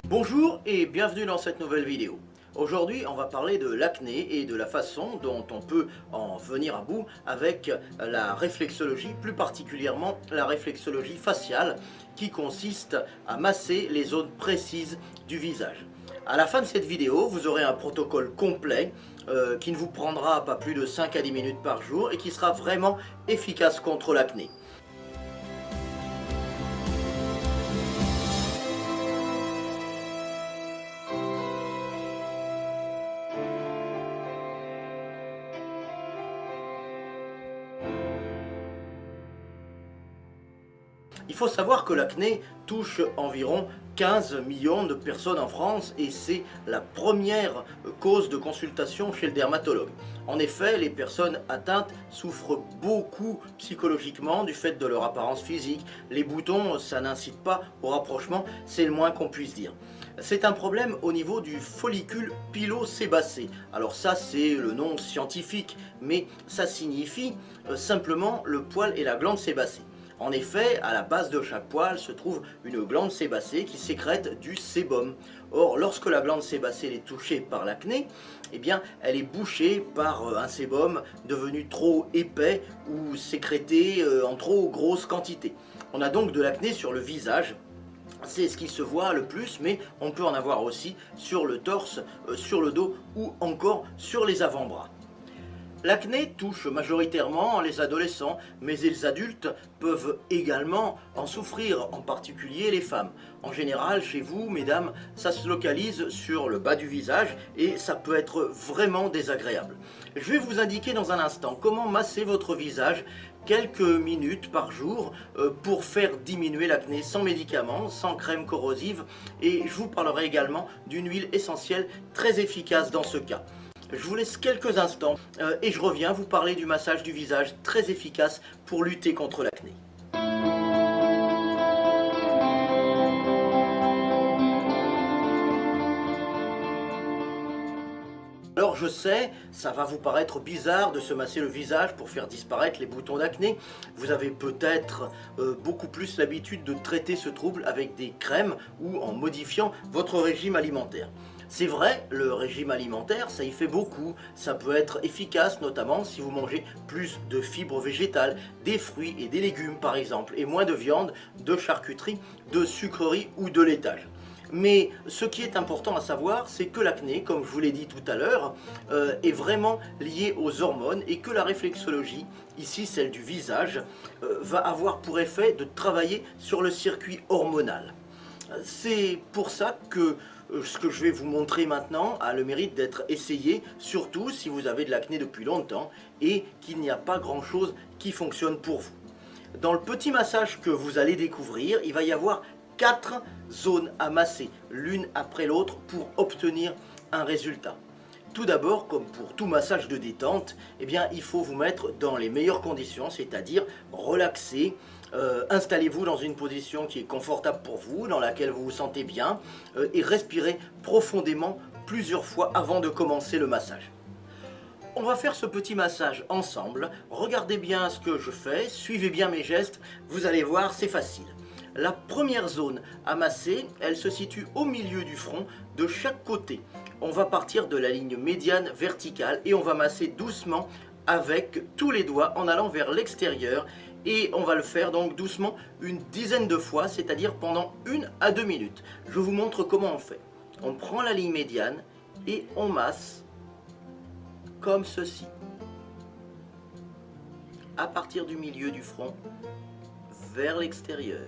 Bonjour et bienvenue dans cette nouvelle vidéo. Aujourd'hui, on va parler de l'acné et de la façon dont on peut en venir à bout avec la réflexologie, plus particulièrement la réflexologie faciale qui consiste à masser les zones précises du visage. À la fin de cette vidéo, vous aurez un protocole complet qui ne vous prendra pas plus de 5 à 10 minutes par jour et qui sera vraiment efficace contre l'acné. Il faut savoir que l'acné touche environ 15 millions de personnes en France et c'est la première cause de consultation chez le dermatologue. En effet, les personnes atteintes souffrent beaucoup psychologiquement du fait de leur apparence physique. Les boutons, ça n'incite pas au rapprochement, c'est le moins qu'on puisse dire. C'est un problème au niveau du follicule pilosébacé. Alors ça, c'est le nom scientifique, mais ça signifie simplement le poil et la glande sébacée. En effet, à la base de chaque poil se trouve une glande sébacée qui sécrète du sébum. Or, lorsque la glande sébacée est touchée par l'acné, eh bien, elle est bouchée par un sébum devenu trop épais ou sécrété en trop grosse quantité. On a donc de l'acné sur le visage. C'est ce qui se voit le plus, mais on peut en avoir aussi sur le torse, sur le dos ou encore sur les avant-bras. L'acné touche majoritairement les adolescents, mais les adultes peuvent également en souffrir, en particulier les femmes. En général, chez vous, mesdames, ça se localise sur le bas du visage et ça peut être vraiment désagréable. Je vais vous indiquer dans un instant comment masser votre visage quelques minutes par jour pour faire diminuer l'acné sans médicaments, sans crème corrosive, et je vous parlerai également d'une huile essentielle très efficace dans ce cas. Je vous laisse quelques instants et je reviens vous parler du massage du visage très efficace pour lutter contre l'acné. Alors je sais, ça va vous paraître bizarre de se masser le visage pour faire disparaître les boutons d'acné. Vous avez peut-être beaucoup plus l'habitude de traiter ce trouble avec des crèmes ou en modifiant votre régime alimentaire. C'est vrai, le régime alimentaire, ça y fait beaucoup. Ça peut être efficace, notamment si vous mangez plus de fibres végétales, des fruits et des légumes par exemple, et moins de viande, de charcuterie, de sucreries ou de laitage. Mais ce qui est important à savoir, c'est que l'acné, comme je vous l'ai dit tout à l'heure, est vraiment lié aux hormones et que la réflexologie, ici celle du visage, va avoir pour effet de travailler sur le circuit hormonal. C'est pour ça que ce que je vais vous montrer maintenant a le mérite d'être essayé, surtout si vous avez de l'acné depuis longtemps et qu'il n'y a pas grand-chose qui fonctionne pour vous. Dans le petit massage que vous allez découvrir, il va y avoir 4 zones à masser, l'une après l'autre, pour obtenir un résultat. Tout d'abord, comme pour tout massage de détente, eh bien, il faut vous mettre dans les meilleures conditions, c'est-à-dire relaxer. Installez-vous dans une position qui est confortable pour vous, dans laquelle vous vous sentez bien, et respirez profondément plusieurs fois avant de commencer le massage. On va faire ce petit massage ensemble. Regardez bien ce que je fais, suivez bien mes gestes, vous allez voir, c'est facile. La première zone à masser, elle se situe au milieu du front, de chaque côté. On va partir de la ligne médiane verticale et on va masser doucement avec tous les doigts en allant vers l'extérieur. Et on va le faire donc doucement une dizaine de fois, c'est-à-dire pendant 1 à 2 minutes. Je vous montre comment on fait. On prend la ligne médiane et on masse comme ceci. À partir du milieu du front, vers l'extérieur.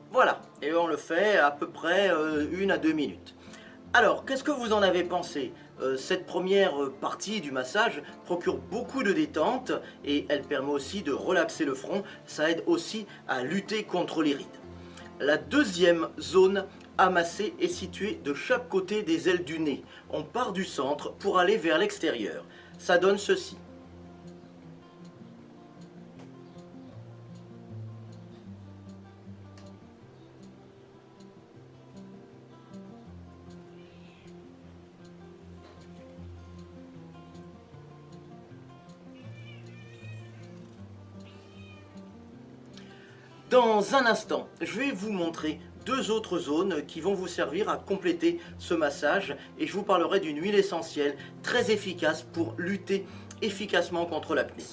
Voilà, et on le fait à peu près 1 à 2 minutes. Alors, qu'est-ce que vous en avez pensé? Cette première partie du massage procure beaucoup de détente et elle permet aussi de relaxer le front. Ça aide aussi à lutter contre les rides. La deuxième zone à masser est située de chaque côté des ailes du nez. On part du centre pour aller vers l'extérieur. Ça donne ceci. Dans un instant, je vais vous montrer deux autres zones qui vont vous servir à compléter ce massage et je vous parlerai d'une huile essentielle très efficace pour lutter efficacement contre l'acné.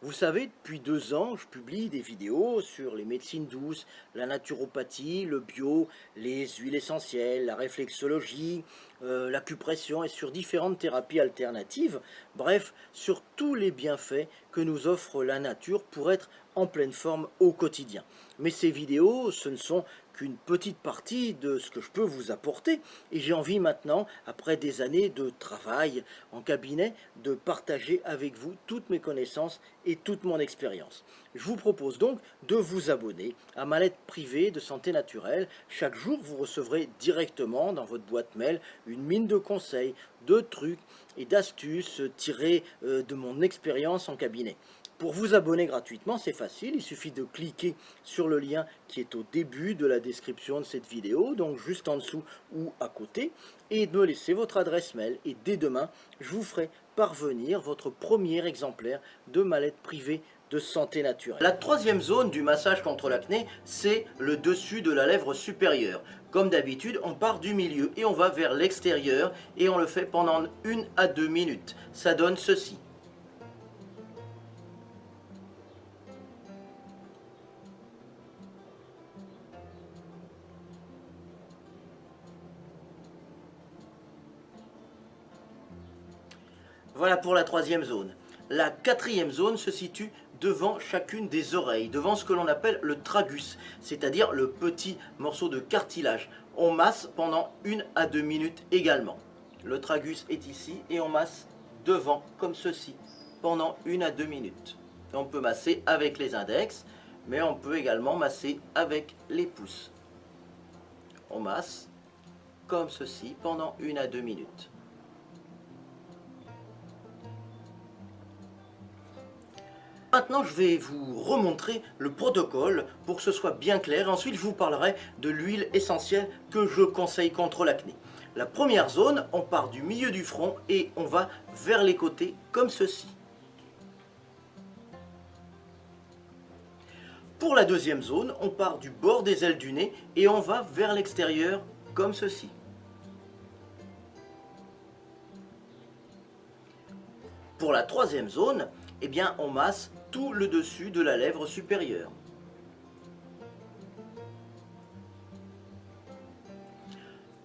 Vous savez, depuis 2 ans, je publie des vidéos sur les médecines douces, la naturopathie, le bio, les huiles essentielles, la réflexologie, l'acupression et sur différentes thérapies alternatives. Bref, sur tous les bienfaits que nous offre la nature pour être en pleine forme au quotidien. Mais ces vidéos, ce ne sont qu'une petite partie de ce que je peux vous apporter et j'ai envie maintenant, après des années de travail en cabinet, de partager avec vous toutes mes connaissances et toute mon expérience. Je vous propose donc de vous abonner à ma lettre privée de santé naturelle. Chaque jour, vous recevrez directement dans votre boîte mail une mine de conseils, de trucs et d'astuces tirés de mon expérience en cabinet. Pour vous abonner gratuitement, c'est facile, il suffit de cliquer sur le lien qui est au début de la description de cette vidéo, donc juste en dessous ou à côté, et de me laisser votre adresse mail. Et dès demain, je vous ferai parvenir votre premier exemplaire de ma lettre privée de santé naturelle. La troisième zone du massage contre l'acné, c'est le dessus de la lèvre supérieure. Comme d'habitude, on part du milieu et on va vers l'extérieur et on le fait pendant 1 à 2 minutes. Ça donne ceci. Voilà pour la troisième zone. La quatrième zone se situe devant chacune des oreilles, devant ce que l'on appelle le tragus, c'est-à-dire le petit morceau de cartilage. On masse pendant 1 à 2 minutes également. Le tragus est ici et on masse devant comme ceci pendant 1 à 2 minutes. On peut masser avec les index, mais on peut également masser avec les pouces. On masse comme ceci pendant 1 à 2 minutes. Maintenant, je vais vous remontrer le protocole pour que ce soit bien clair. Ensuite, je vous parlerai de l'huile essentielle que je conseille contre l'acné. La première zone, on part du milieu du front et on va vers les côtés comme ceci. Pour la deuxième zone, on part du bord des ailes du nez et on va vers l'extérieur comme ceci. Pour la troisième zone, eh bien, on masse tout le dessus de la lèvre supérieure.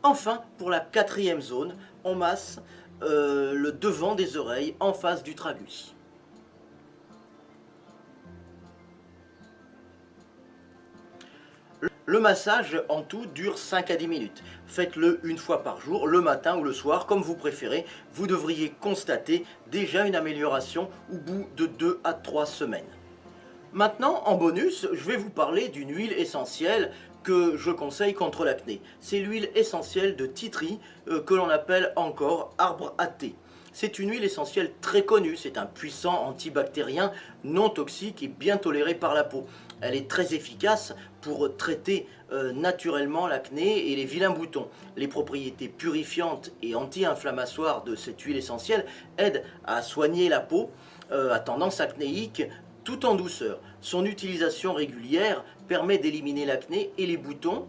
Enfin, pour la quatrième zone, on masse le devant des oreilles en face du tragus. Le massage en tout dure 5 à 10 minutes. Faites-le une fois par jour, le matin ou le soir, comme vous préférez. Vous devriez constater déjà une amélioration au bout de 2 à 3 semaines. Maintenant, en bonus, je vais vous parler d'une huile essentielle que je conseille contre l'acné. C'est l'huile essentielle de tea tree que l'on appelle encore arbre à thé. C'est une huile essentielle très connue, c'est un puissant antibactérien non toxique et bien toléré par la peau. Elle est très efficace pour traiter naturellement l'acné et les vilains boutons. Les propriétés purifiantes et anti-inflammatoires de cette huile essentielle aident à soigner la peau à tendance acnéique tout en douceur. Son utilisation régulière permet d'éliminer l'acné et les boutons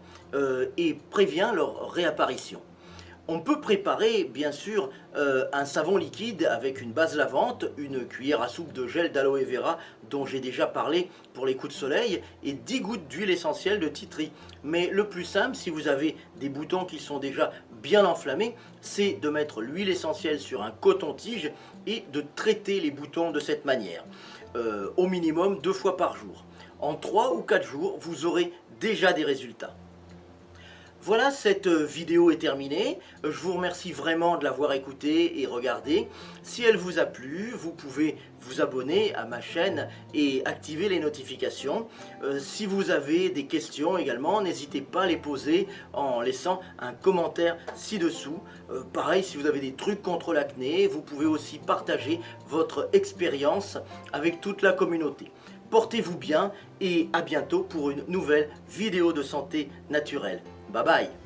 et prévient leur réapparition. On peut préparer bien sûr un savon liquide avec une base lavante, une cuillère à soupe de gel d'aloe vera dont j'ai déjà parlé pour les coups de soleil et 10 gouttes d'huile essentielle de tea tree. Mais le plus simple, si vous avez des boutons qui sont déjà bien enflammés, c'est de mettre l'huile essentielle sur un coton-tige et de traiter les boutons de cette manière, au minimum 2 fois par jour. En 3 ou 4 jours, vous aurez déjà des résultats. Voilà, cette vidéo est terminée. Je vous remercie vraiment de l'avoir écoutée et regardée. Si elle vous a plu, vous pouvez vous abonner à ma chaîne et activer les notifications. Si vous avez des questions également, n'hésitez pas à les poser en laissant un commentaire ci-dessous. Pareil, si vous avez des trucs contre l'acné, vous pouvez aussi partager votre expérience avec toute la communauté. Portez-vous bien et à bientôt pour une nouvelle vidéo de santé naturelle. Bye bye.